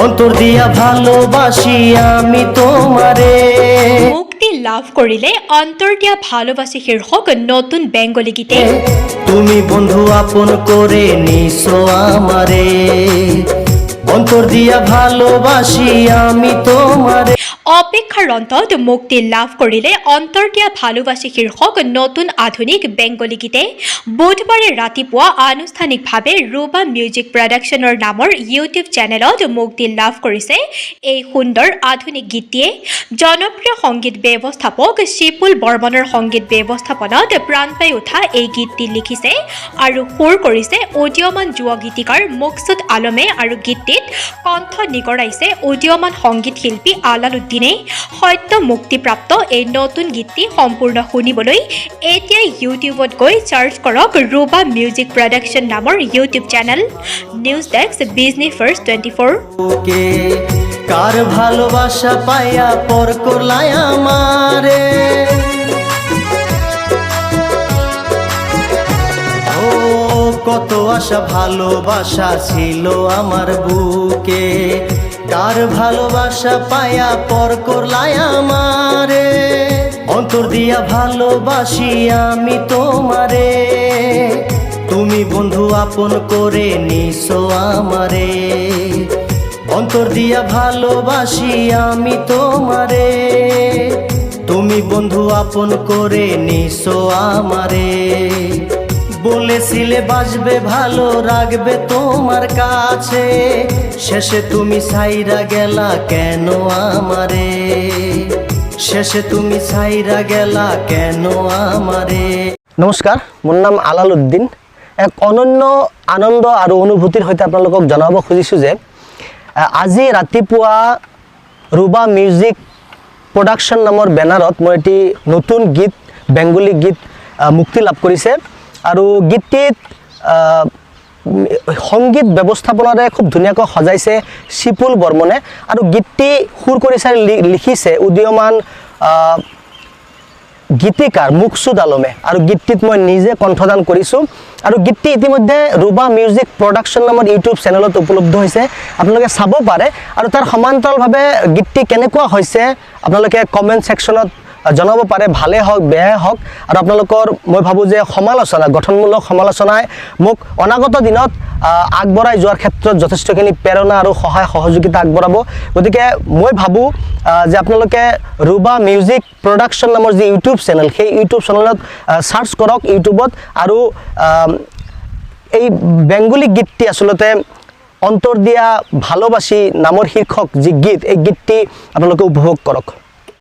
অন্তর দিয়া ভালোবাসি আমি তোমারে। মুক্তি লাভ করিলে অন্তর দিয়া ভালোবাসি শীর্ষক নতুন বেঙ্গলী গীতে তুমি বন্ধু আপন করে নিছো আমারে, অন্তর দিয়া ভালোবাসি আমি তোমারে। অপেক্ষাৰ অন্তত মুক্তি লাভ কৰিলে অন্তৰ দিয়া ভালোবাসি শীৰ্ষক নতুন আধুনিক বেংগলী গীতে বুধবাৰে ৰাতিপুৱা আনুষ্ঠানিকভাৱে ৰুবা মিউজিক প্ৰডাকশ্যনৰ নামৰ ইউটিউব চেনেলত মুক্তি লাভ কৰিছে। এই সুন্দৰ আধুনিক গীতটিয়ে জনপ্ৰিয় সংগীত ব্যৱস্থাপক শিপুল বৰ্মনৰ সংগীত ব্যৱস্থাপনাত প্ৰাণ পাই উঠা এই গীতটি লিখিছে আৰু সুৰ কৰিছে উদীয়মান যুৱ গীতিকাৰ মকছুদ আলমে আৰু গীতটিত কণ্ঠ নিগৰাইছে উদীয়মান সংগীত শিল্পী আলালুদ্দিনে। সদ্য মুক্তিপ্ৰাপ্ত এই নতুন গীতটি সম্পূৰ্ণ শুনিবলৈ এতিয়া ইউটিউবত গৈ চাৰ্চ কৰক ৰুবা মিউজিক প্ৰডাকশ্যন নামৰ YouTube channel. News desk business fast 24। কার ভালোবাসা পাইয়া পর করলাই আমারে, ও কত আশা ভালোবাসা ছিল আমার বুকে, কার ভালোবাসা পাইয়া পর করলাই আমারে, অন্তর দিয়া ভালোবাসি আমি তোমারে, তুমি বন্ধু আপন করে নিছো আমারে, অন্তর দিয়া ভালোবাসি আমি তোমারে, তুমি বন্ধু আপন করে নিছো আমারে, বলেছিলে বাসবে ভালো রাখবে তোমার কাছে, শেষে তুমি সাইরা গেলা কেন আমারে, শেষে তুমি সাইরা গেলা কেন আমারে। নমস্কাৰ, মোৰ নাম আলালুদ্দিন। এক অনন্য আনন্দ আৰু অনুভূতিৰ সৈতে আপোনালোকক জনাব খুজিছোঁ যে আজি ৰাতিপুৱা ৰুবা মিউজিক প্ৰডাকশ্যন নামৰ বেনাৰত মই এটি নতুন গীত বেংগলী গীত মুক্তি লাভ কৰিছে আৰু গীতটিত সংগীত ব্যৱস্থাপনাৰে খুব ধুনীয়াকৈ সজাইছে শিপুল বৰ্মনে আৰু গীতটি সুৰ কৰিছে লিখিছে উদীয়মান গীতিকাৰ মকছুদ আলমে আৰু গীতটিত মই নিজে কণ্ঠদান কৰিছোঁ আৰু গীতটি ইতিমধ্যে ৰুবা মিউজিক প্ৰডাকশ্যন নামৰ ইউটিউব চেনেলত উপলব্ধ হৈছে, আপোনালোকে চাব পাৰে। আৰু তাৰ সমান্তৰালভাৱে গীতটি কেনেকুৱা হৈছে আপোনালোকে কমেণ্ট ছেকশ্যনত জনাব পাৰে, ভালে হওক বেয়াই হওক। আৰু আপোনালোকৰ মই ভাবোঁ যে সমালোচনা গঠনমূলক সমালোচনাই মোক অনাগত দিনত আগবঢ়াই যোৱাৰ ক্ষেত্ৰত যথেষ্টখিনি প্ৰেৰণা আৰু সহায় সহযোগিতা আগবঢ়াব। গতিকে মই ভাবোঁ যে আপোনালোকে ৰুবা মিউজিক প্ৰডাকশ্যন নামৰ যি ইউটিউব চেনেল সেই ইউটিউব চেনেলত চাৰ্চ কৰক ইউটিউবত, আৰু এই বেংগলী গীতটি আচলতে অন্তৰ দিয়া ভালোবাসি নামৰ শীৰ্ষক যি গীত, এই গীতটি আপোনালোকে উপভোগ কৰক।